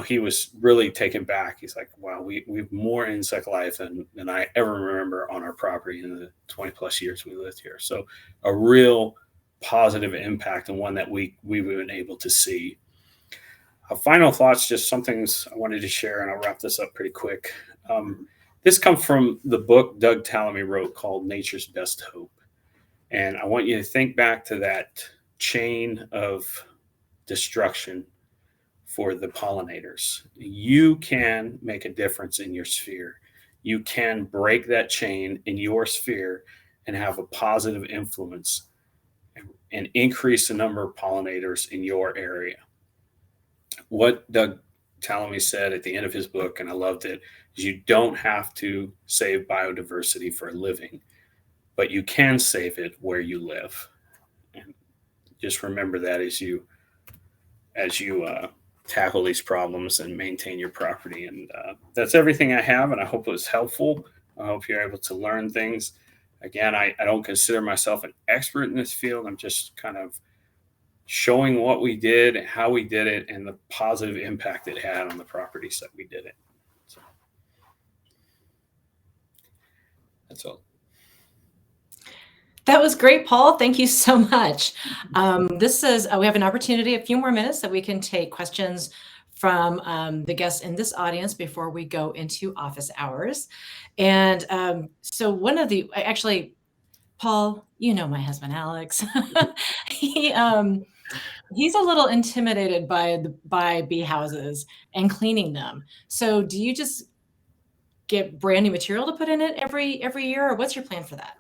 he was really taken back. He's like, "Wow, we've more insect life than I ever remember on our property in the 20 plus years we lived here." So a real positive impact, and one that we've been able to see. Final thoughts, just some things I wanted to share, and I'll wrap this up pretty quick. This comes from the book Doug Tallamy wrote called Nature's Best Hope. And I want you to think back to that chain of destruction for the pollinators. You can make a difference in your sphere. You can break that chain in your sphere and have a positive influence and increase the number of pollinators in your area. What Doug Tallamy said at the end of his book, and I loved it, is you don't have to save biodiversity for a living, but you can save it where you live. And just remember that as you tackle these problems and maintain your property. And that's everything I have, and I hope it was helpful. I hope you're able to learn things. Again, I don't consider myself an expert in this field. I'm just kind of showing what we did, how we did it, and the positive impact it had on the properties that we did it. So that's all.
That was great, Paul. Thank you so much. This is we have an opportunity, a few more minutes that we can take questions from the guests in this audience before we go into office hours. And so one of the actually, Paul, you know my husband Alex. he he's a little intimidated by bee houses and cleaning them. So do you just get brand new material to put in it every year, or what's your plan for that?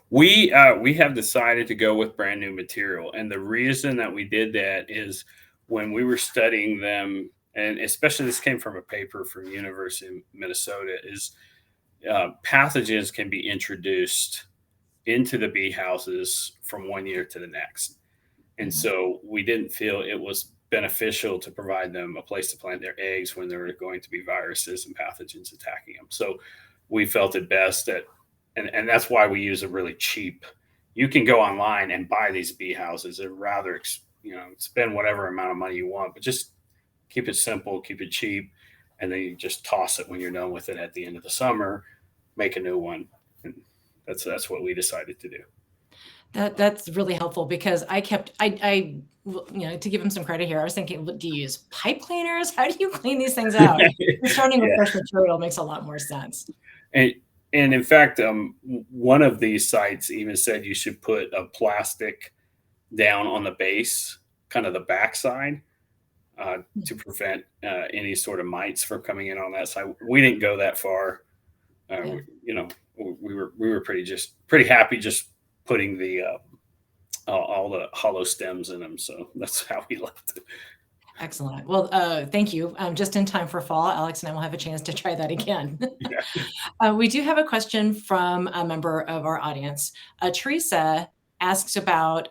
We have decided to go with brand new material, and the reason that we did that is when we were studying them, and especially this came from a paper from University of Minnesota, is pathogens can be introduced into the bee houses from one year to the next. And so we didn't feel it was beneficial to provide them a place to plant their eggs when there were going to be viruses and pathogens attacking them. So we felt it best that, and that's why we use a really cheap. You can go online and buy these bee houses, and rather, spend whatever amount of money you want, but just keep it simple, keep it cheap, and then you just toss it when you're done with it at the end of the summer, make a new one, and that's what we decided to do.
That's really helpful because I to give him some credit here, I was thinking, do you use pipe cleaners? How do you clean these things out? Starting with
Yeah.
fresh material makes a lot more sense.
And and in fact, one of these sites even said you should put a plastic down on the base, kind of the backside, to prevent any sort of mites from coming in on that side. We didn't go that far.
Yeah.
We were pretty happy just putting the all the hollow stems in them. So that's how we left it.
Excellent. Well, thank you. Just in time for fall, Alex and I will have a chance to try that again.
Yeah.
We do have a question from a member of our audience. Teresa asks about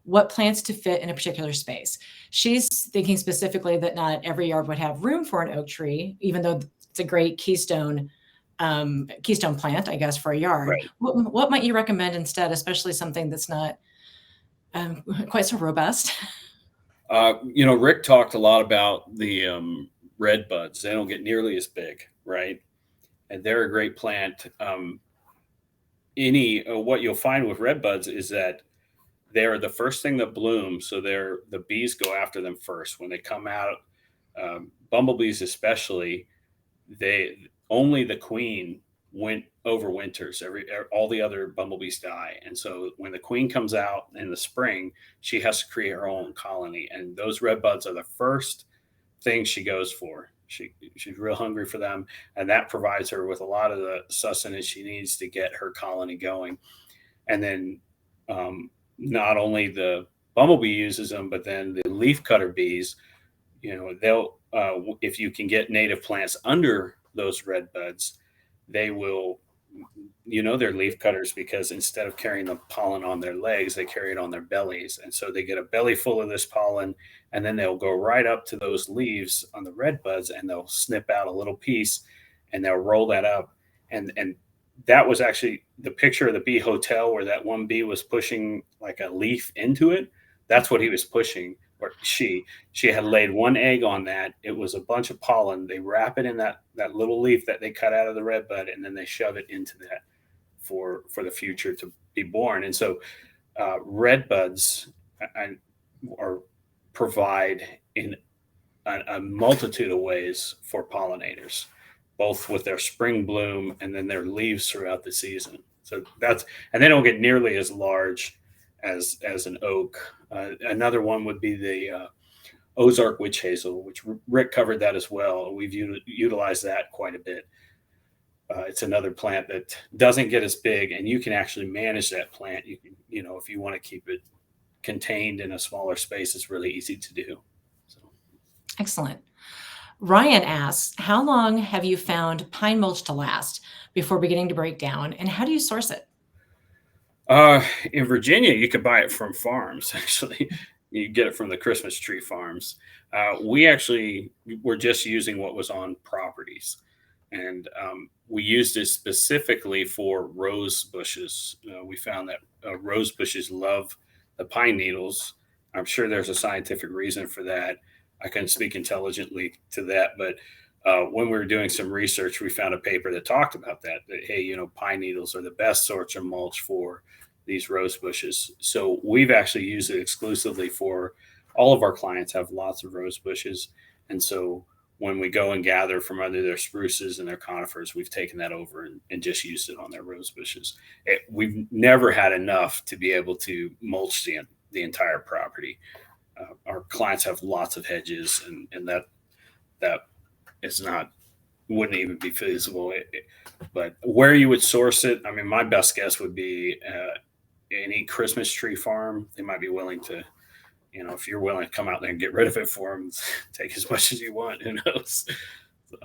what plants to fit in a particular space. She's thinking specifically that not every yard would have room for an oak tree, even though it's a great keystone plant, I guess, for a yard.
Right.
What might you recommend instead, especially something that's not quite so robust?
Rick talked a lot about the red buds. They don't get nearly as big, right? And they're a great plant. What you'll find with red buds is that they're the first thing that bloom, so the bees go after them first when they come out. Bumblebees especially, they only the queen went overwinters. All the other bumblebees die, and so when the queen comes out in the spring, she has to create her own colony, and those red buds are the first thing she goes for. She's real hungry for them, and that provides her with a lot of the sustenance she needs to get her colony going. And then not only the bumblebee uses them, but then the leafcutter bees, they'll if you can get native plants under those red buds, they will, they're leaf cutters because instead of carrying the pollen on their legs, they carry it on their bellies. And so they get a belly full of this pollen, and then they'll go right up to those leaves on the red buds and they'll snip out a little piece and they'll roll that up. And that was actually the picture of the bee hotel where that one bee was pushing like a leaf into it. That's what he was pushing, or she had laid one egg on that. It was a bunch of pollen. They wrap it in that little leaf that they cut out of the red bud, and then they shove it into that for the future to be born. And so red buds are provide in a multitude of ways for pollinators, both with their spring bloom and then their leaves throughout the season. So and they don't get nearly as large as an oak. Another one would be the Ozark witch hazel, which Rick covered that as well. We've utilized that quite a bit. It's another plant that doesn't get as big, and you can actually manage that plant. You can, if you want to keep it contained in a smaller space, it's really easy to do. So.
Excellent. Ryan asks, how long have you found pine mulch to last before beginning to break down, and how do you source it?
In Virginia, you could buy it from farms. Actually, you get it from the Christmas tree farms. We actually were just using what was on properties, and we used it specifically for rose bushes. We found that rose bushes love the pine needles. I'm sure there's a scientific reason for that. I couldn't speak intelligently to that, but when we were doing some research, we found a paper that talked about that. That hey, pine needles are the best sorts of mulch for these rose bushes. So we've actually used it exclusively for all of our clients have lots of rose bushes, and so when we go and gather from under their spruces and their conifers, we've taken that over and just used it on their rose bushes. We've never had enough to be able to mulch the entire property. Our clients have lots of hedges, and that is not wouldn't even be feasible. But where you would source it, I mean, my best guess would be any Christmas tree farm. They might be willing to, if you're willing to come out there and get rid of it for them, take as much as you want. Who knows? So.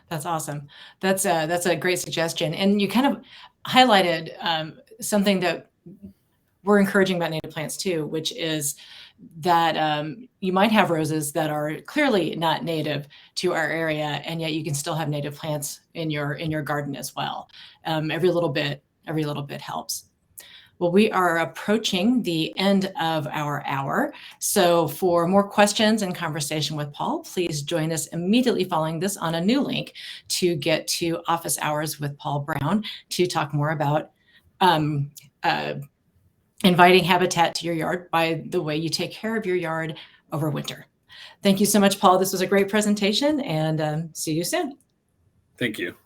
That's awesome. That's a great suggestion, and you kind of highlighted something that we're encouraging about native plants too, which is that you might have roses that are clearly not native to our area, and yet you can still have native plants in your garden as well. Every little bit helps. Well, we are approaching the end of our hour. So for more questions and conversation with Paul, please join us immediately following this on a new link to get to office hours with Paul Brown to talk more about inviting habitat to your yard by the way you take care of your yard over winter. Thank you so much, Paul. This was a great presentation, and see you soon.
Thank you.